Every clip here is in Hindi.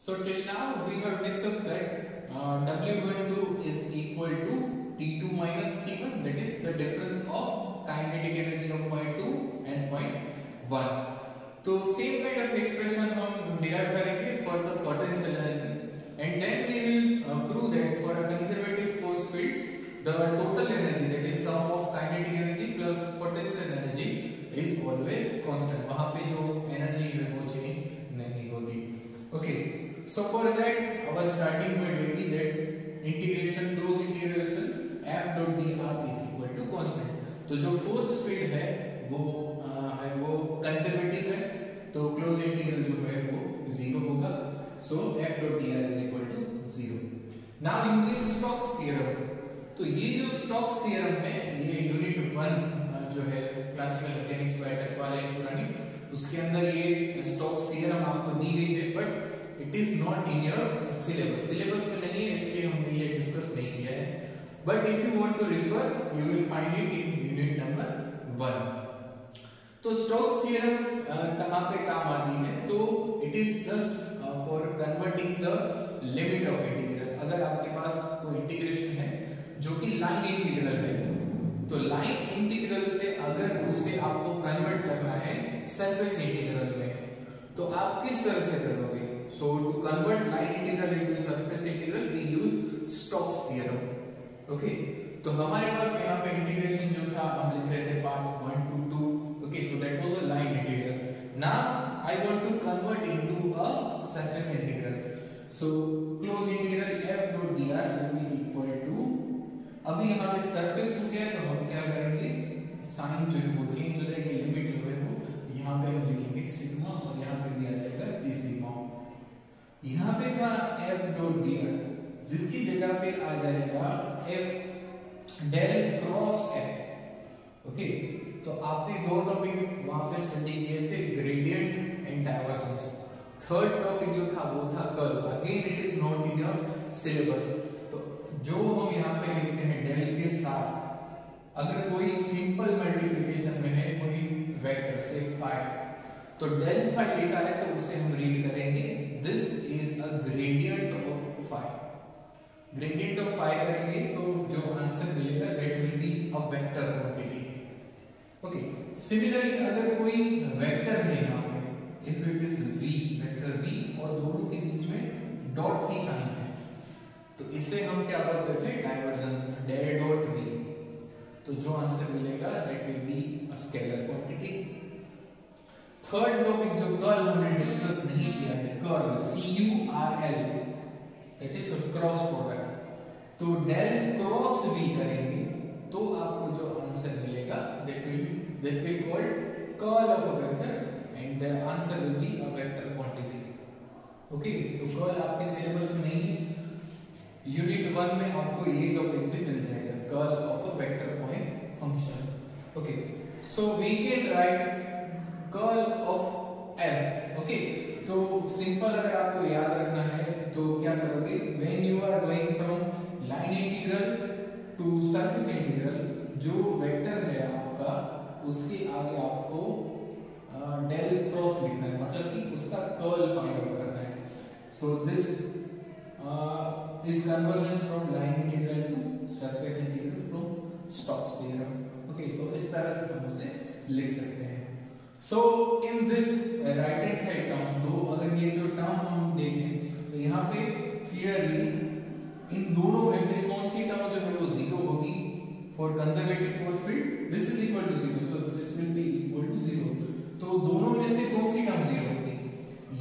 So till now we have discussed that W12 is equal to T2 minus T1, that is the difference of kinetic energy of point 2 and point 1. तो same kind of expression हम derive करेंगे for the potential energy, and then we will prove that for a conservative force field the total energy, that is sum of kinetic energy plus potential energy, is always constant. वहाँ पे जो energy है वो change नहीं होगी. Okay, so for that our starting point will be that integration close integration f dot dr is equal to constant. तो जो force field है वो कंजर्वेटिव है, तो क्लोज इंटीग्रल जो है वो 0 होगा. सो f dot dr is equal to 0. Now using Stokes theorem, तो ये जो स्टोक्स थ्योरम है ये यूनिट 1 जो है क्लासिकल मैकेनिक्स बाय टकवाले एंड पुरानी, उसके अंदर ये स्टोक्स थ्योरम आपको दी गई है, but it is not in your syllabus में नहीं है, इसलिए हमने ये डिस्कस नहीं किया है. But if you want to refer you will find it in unit number 1. तो स्टोक्स थ्योरम कहाँ पे काम आती है, तो it is just for converting the limit of integral. अगर आपके पास कोई इंटीग्रेशन है जो कि लाइन इंटीग्रल है, तो लाइन इंटीग्रल से अगर उसे आपको कन्वर्ट करना है सरफेस इंटीग्रल में, तो आप किस तरह से करोगे? So to convert line integral into surface integral we use Stokes theorem. Okay, तो हमारे पास यहाँ पे इंटीग्रेशन जो था हम लिख रहे थे part 1 to 2. Okay, so that was a line integral. Now I want to convert into a surface integral. So close integral f dot dr will be equal to, अभी यहाँ पे surface हो गया तो हम क्या करेंगे, साइन जो है वो चेंज हो जाएगी, लिमिट जो है वो यहाँ पे हम लिखेंगे सिग्मा और यहाँ पे भी आ जाएगा d सिग्मा. यहाँ पे था f dot dr, जिसकी जगह पे आ जाएगा f del cross f. Okay, तो आपने दो टॉपिक वहां पे स्टडी किए थे, gradient and divergence. Third topic जो था वो था curl. Again it is not in your syllabus. तो जो हम यहाँ पे लिखते हैं डेल के साथ, अगर कोई सिंपल मल्टीप्लिकेशन में है कोई वेक्टर से 5, तो डेल 5 लिखा है तो उससे हम रीड करेंगे this is a gradient of 5. Gradient of 5 करेंगे तो जो आंसर मिलेगा that will be a vector quantity. Okay, similarly अगर कोई वेक्टर है यहाँ पे, if it is v, vector v और दोनों के बीच में डॉट की साइन है, तो इससे हम क्या बात करते हैं, डाइवर्जेंस, डेल डॉट v. तो जो आंसर मिलेगा that will be a scalar quantity. Third topic जो कर्ल हमने डिस्कस नहीं किया है, curl CURL, that is cross product. तो डेल क्रॉस v करेंगे तो आपको जो आंसर मिलेगा that will called curl of a vector and the answer will be a vector quantity. Okay, तो कर्ल आपके सिलेबस में नहीं है, यूनिट 1 में आपको ये टॉपिक भी मिल जाएगा, curl of a vector point function. Okay, so we can write curl of f. Okay, तो सिंपल अगर आपको याद रखना है तो क्या करोगे, when you are going from line integral to surface integral, जो वेक्टर है आपका उसके आगे आपको डेल क्रॉस लिखना है, मतलब कि उसका कर्ल फाइंड आउट करना है. So this is conversion from line integral to surface integral from Stokes theorem. Okay, तो इस तरह से हम उसे लिख सकते हैं. So in this right hand side term, दो अगर ये जो टर्म हम देखें तो यहाँ पे क्लियरली इन दोनों में से कौन सी टर्म जो है वो 0 होगी. For conservative force field, this is equal to 0, so this will be equal to 0. तो दोनों में से कौन सी टर्म 0 होगी?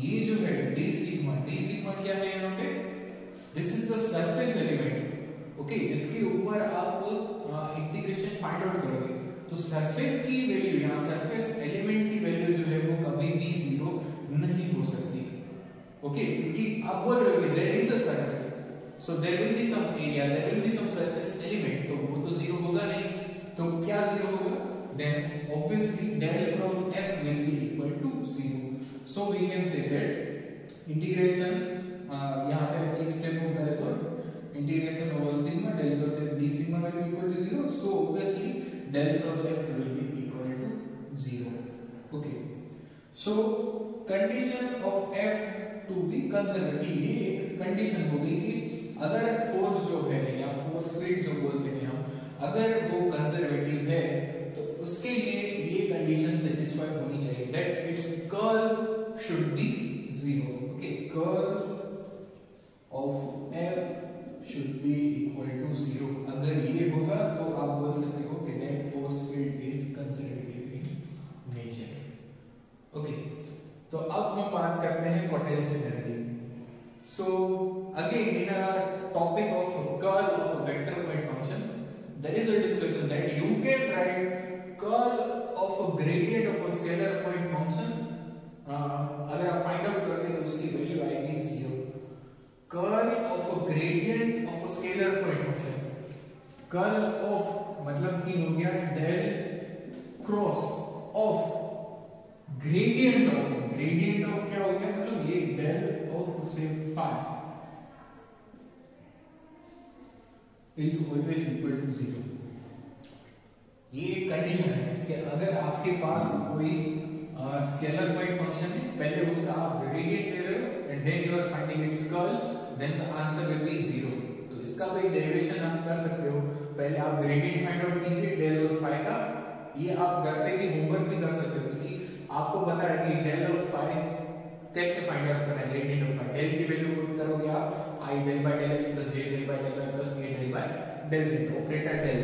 ये जो है d सिग्मा क्या है यहाँ पे? This is the surface element. Okay, जिसके ऊपर आप इंटीग्रेशन फाइंड आउट करोगे. तो सरफेस की वैल्यू, यहाँ सरफेस एलिमेंट की वैल्यू जो है वो कभी भी 0 नहीं हो सकती. ओके, क्योंकि आप बोल रहे हो कि there is a surface, so there will be some area, there will be some surface element, तो वो तो 0 होगा नहीं. तो क्या 0 होगा? Then obviously del cross f will be equal to 0. So we can say that integration, यहाँ पे एक स्टेप हम करें तो integration over sigma del cross f d sigma will be equal to 0. So obviously del cross f will be equal to 0. Okay. So condition of f to be conservative. ये एक कंडीशन हो गई कि अगर फोर्स जो है या फोर्स फील्ड जो बोलते हैं हम, अगर वो कंजर्वेटिव है तो उसके लिए ये कंडीशन सेटिस्फाई होनी चाहिए that its curl should be 0। Okay, curl of F should be equal to 0। अगर ये होगा तो आप बोल सकते हो कि that force field is conservative in nature. Okay, तो अब हम बात करते हैं potential energy. So again in a topic of curl of a vector point function there is a discussion that you can write curl of a gradient of a scalar point function। अगर आप फाइंड आउट करोगे तो उसकी वैल्यू आएगी 0। Curl of a gradient of a scalar point function, curl of मतलब कि हो गया del cross of gradient of क्या हो गया, मतलब ये डेल ऑफ से phi is always equal to 0। ये एक कंडीशन है कि अगर आपके पास कोई स्केलर पॉइंट फंक्शन है, पहले उसका आप ग्रेडियंट ले रहे हो and then you are finding its curl, then the answer will be 0। तो इसका भी डेरिवेशन आप कर सकते हो। पहले आप ग्रेडियंट फाइंड आउट कीजिए डेल और फाई का। ये आप घर पे भी होमवर्क भी कर सकते हो क्योंकि आपको पता है कि डेल और फाई कैसे फाइंड आउट करना है। ग्रेडियंट ऑफ फाई, डेल की वैल्यू पुट करोगे आप i del by del x plus j del by del y plus k del by del z, operator del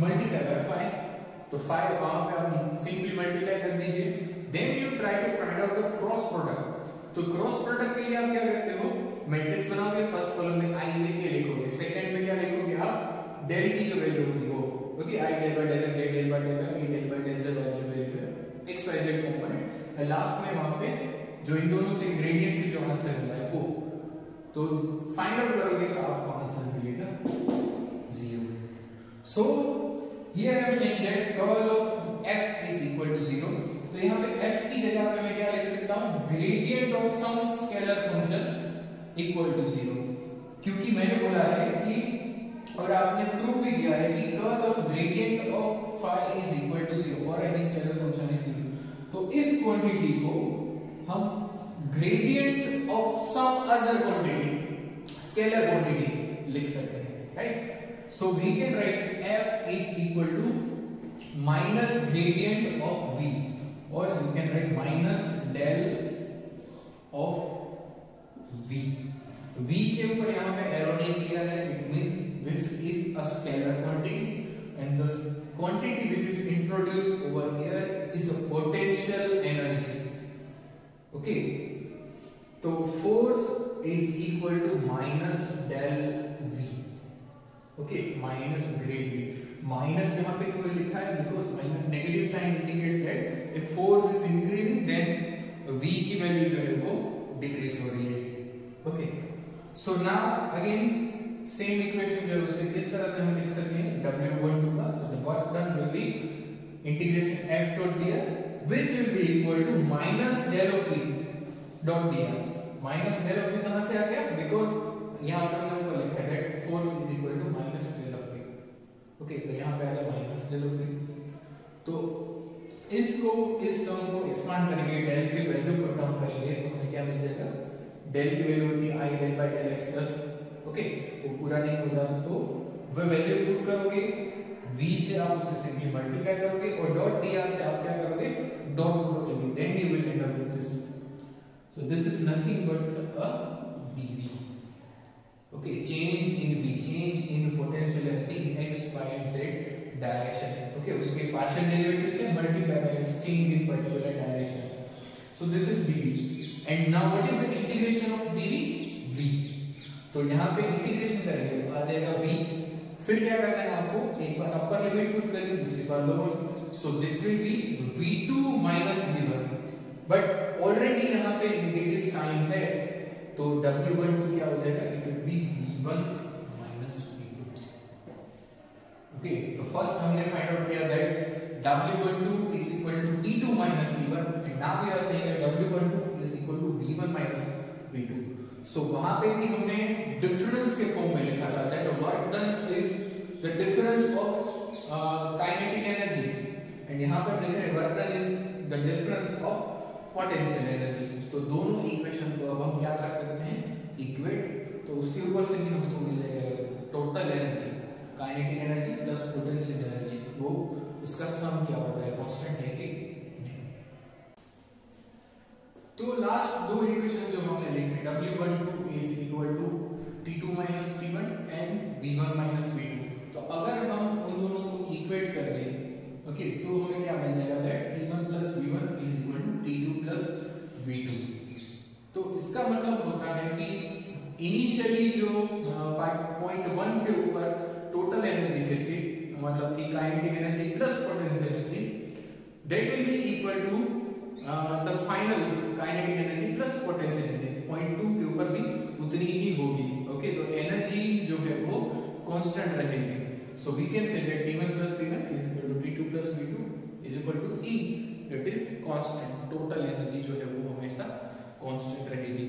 multiply by phi, तो फाई वहां पे आप सिंपली मल्टीप्लाई कर दीजिए। Then you try to find out the cross product. तो क्रॉस प्रोडक्ट के लिए आप क्या करते हो, मैट्रिक्स बनाओगे, फर्स्ट कॉलम में i j k लिखोगे, सेकंड में क्या लिखोगे आप, डेल की जो वैल्यू होगी वो, okay, i del by del x, j del by del y, k del by del z वाली जो वैल्यू है x y z component, last में वहां पे जो इन दोनों से ग्रेडियंट से जो आंसर मिला है वो, तो फाइंड आउट करोगे तो आपको आंसर मिलेगा 0। So here I am saying that curl of f is equal to 0। तो यहां पे f की जगह पे मैं क्या लिख सकता हूं, gradient of some scalar function equal to 0, क्योंकि मैंने बोला है कि और आपने प्रूव भी किया है कि curl of gradient of phi is equal to 0 और एनी स्केलर फंक्शन इज 0। तो इस क्वांटिटी को हम gradient of some other quantity, scalar quantity लिख सकते हैं, right. So we can write f is equal to minus gradient of v, और we can write minus del of v। v के ऊपर यहां पे एरो नहीं किया है, it means this is a scalar quantity and the quantity which is introduced over here is a potential energy. Okay, तो force is equal to minus del v, okay, minus grad v। Minus यहां पे क्यों लिखा है, because minus negative sign indicates that if force is increasing then v की वैल्यू जो है वो डिक्रीज हो रही है। Okay, so now again same equation जो है उसे किस तरह से हम लिख सकते हैं, w12 का, so the work done will be integration f dot dr which will be equal to minus del of v dot dr। Minus del of v कहां से आ गया, बिकॉज यहां पर हमने ऊपर लिखा है that force is equal to minus del of v। Okay, तो यहां पे आ गया माइनस डेल ऑफ v। तो इसको इस टर्म को एक्सपांड करेंगे, डेल की वैल्यू को टर्म करेंगे तो हमें क्या मिल जाएगा, डेल की वैल्यू होती है i del by del x plus, okay, वो पूरा नहीं होगा तो वो वैल्यू पुट करोगे, v से आप उसे सिंपली मल्टीप्लाई करोगे और डॉट dr से आप क्या करोगे, डॉट प्रोडक्ट लेंगे, then you will end up with this. So this is nothing but a dv. Okay, change in v, change in potential energy in x, y and z direction. Okay, उसके partial derivative से multiply by its change in particular direction. So this is dv. And now what is the integration of dv? v. तो यहाँ पे इंटीग्रेशन करेंगे तो आ जाएगा v। फिर क्या करना है आपको, एक बार अपर लिमिट पुट करनी, दूसरी बार lower, so that will be v2 minus v1। But already यहाँ पे नेगेटिव साइन है तो w12 क्या हो जाएगा, it will be v1 minus v2। Okay, तो फर्स्ट हमने फाइंड आउट किया that w12 is equal to t2 minus v1 and now we are saying that w12 is equal to v1 minus v2। सो वहां पे भी हमने डिफरेंस के फॉर्म में लिखा था that work done is the difference of kinetic energy, and यहां पर लिख रहे हैं work done is the difference of potential energy। तो दोनों इक्वेशन को अब हम क्या कर सकते हैं, इक्वेट। तो उसके ऊपर से भी हमको मिल जाएगा total energy, kinetic energy plus potential energy, वो उसका सम क्या होता है, कांस्टेंट है कि नहीं। तो लास्ट दो इक्वेशन जो हमने लिखे, W12 is equal to T2 minus T1 and V1 minus V2। तो अगर हम उन दोनों को इक्वेट कर दें, ओके, तो हमें क्या मिल जाएगा, that T1 plus V1 is equal to T2 plus V2। तो इसका मतलब होता है कि इनिशियली जो पॉइंट 1 के ऊपर टोटल एनर्जी देती, मतलब कि kinetic energy plus potential energy, that will be equal to the final kinetic energy plus potential energy. Point 2 के ऊपर भी उतनी ही होगी। ओके, तो एनर्जी जो है वो कांस्टेंट रहेगी। So we can say that T1 plus V1 is equal to T2 plus V2 is equal to E, that is constant. Total energy जो है वो हमेशा कांस्टेंट रहेगी।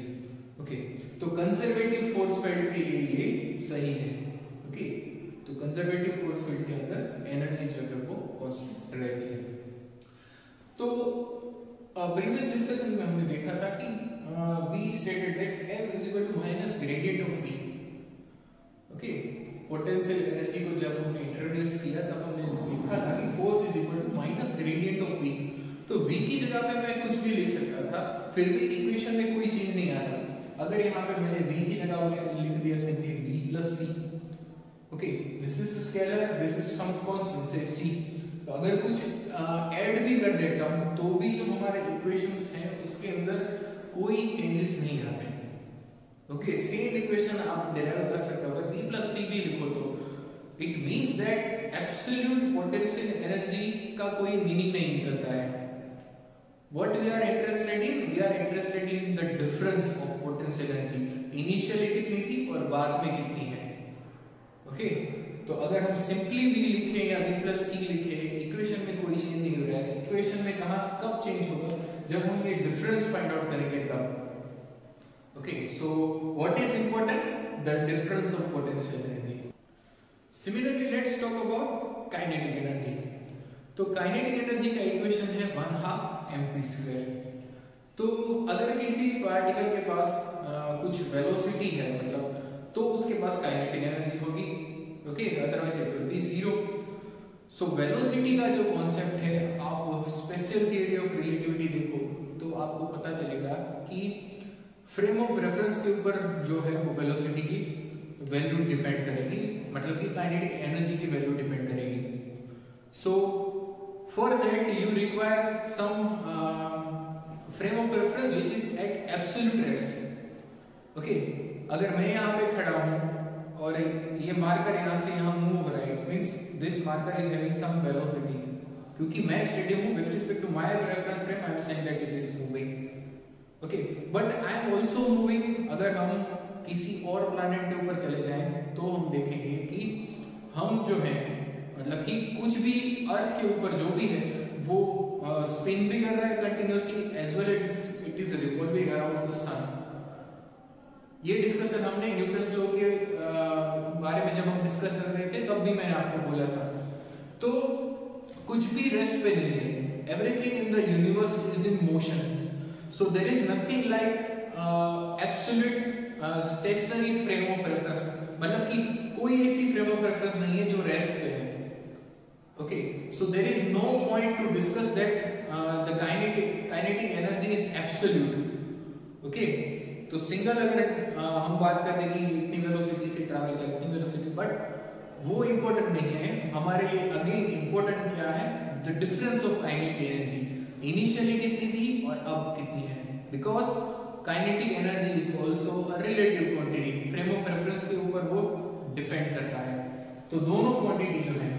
ओके, तो कंजर्वेटिव फोर्स फील्ड के लिए ये सही है। ओके, तो कंजर्वेटिव फोर्स फील्ड के अंदर एनर्जी जो है वो कांस्टेंट रहती है। तो प्रीवियस डिस्कशन में हमने देखा था कि we stated that F is equal to minus gradient of V। Okay, potential energy को जब हमने इंट्रोड्यूस किया तब हमने लिखा था कि force is equal to minus gradient of V। तो V की जगह पे मैं कुछ भी लिख सकता था, फिर भी इक्वेशन में कोई चेंज नहीं आता। अगर यहाँ पे मैंने V की जगह लिख दिया simply V plus C, okay, this is scalar, this is some constant say C। तो अगर कुछ ऐड भी कर देता हूँ तो भी जो हमारे इक्वेशंस हैं उसके अंदर कोई चेंजेस नहीं आते। ओके, सेम इक्वेशन आप डिराइव कर सकते हो। अगर V प्लस C भी लिखो तो it means that absolute potential energy का कोई मीनिंग नहीं निकलता है। What we are interested in? We are interested in the difference of potential energy. Initially कितनी थी और बाद में कितनी है। ओके, तो अगर हम सिंपली V लिखें या V प्लस C लिखें, इक्वेशन में कोई चेंज नहीं हो रहा है। इक्वेशन में कहाँ कब चेंज होगा, जब हम ये डिफरेंस फाइंड आउट करेंगे तब। Okay, so what is important, the difference of potential energy. Similarly let's talk about kinetic energy. तो काइनेटिक एनर्जी का इक्वेशन है 1/2 mv²। तो अगर किसी पार्टिकल के पास कुछ वेलोसिटी है, मतलब तो उसके पास काइनेटिक एनर्जी होगी। Okay, otherwise it will be 0। So velocity का जो कॉन्सेप्ट है, आप स्पेशल थियरी ऑफ रिलेटिविटी देखो तो आपको पता चलेगा कि फ्रेम ऑफ रेफरेंस के ऊपर जो है वो वेलोसिटी की वैल्यू डिपेंड करेगी, मतलब कि काइनेटिक एनर्जी की वैल्यू डिपेंड करेगी। So for that you require some frame of reference which is at absolute rest. Okay, अगर मैं यहाँ पे खड़ा हूँ और ये मार्कर यहाँ से यहाँ मूव हो रहा है, it means this marker is having some velocity. क्योंकि मैं स्टेडी हूँ with respect to my reference frame, I am saying that it is moving. Okay, but I am also moving. अगर हम किसी और प्लैनेट के ऊपर चले जाएं तो हम देखेंगे कि हम जो है, मतलब कि कुछ भी अर्थ के ऊपर जो भी है वो स्पिन भी कर रहा है continuously, as well it is revolving around the sun. ये डिस्कशन हमने न्यूटन्स लॉ के बारे में जब हम डिस्कस कर रहे थे तब भी मैंने आपको बोला था। तो कुछ भी रेस्ट पे नहीं है, everything in the universe is in motion. So there is nothing like absolute stationary frame of reference, मतलब कि कोई ऐसी फ्रेम ऑफ रेफरेंस नहीं है जो रेस्ट पे है। Okay, so there is no point to discuss that the kinetic energy is absolute. Okay, तो सिंगल अगर हम बात करते कि इतनी वेलोसिटी से ट्रैवल कर इतनी वेलोसिटी, बट वो इंपॉर्टेंट नहीं है हमारे लिए। अगेन इंपॉर्टेंट क्या है, the difference of kinetic energy, initially कितनी थी और अब कितनी है। Because kinetic energy is also a relative quantity, frame of reference के ऊपर वो डिपेंड करता है। तो दोनों क्वांटिटी जो है,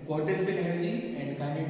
पोटेंशियल एनर्जी एंड काइनेटिक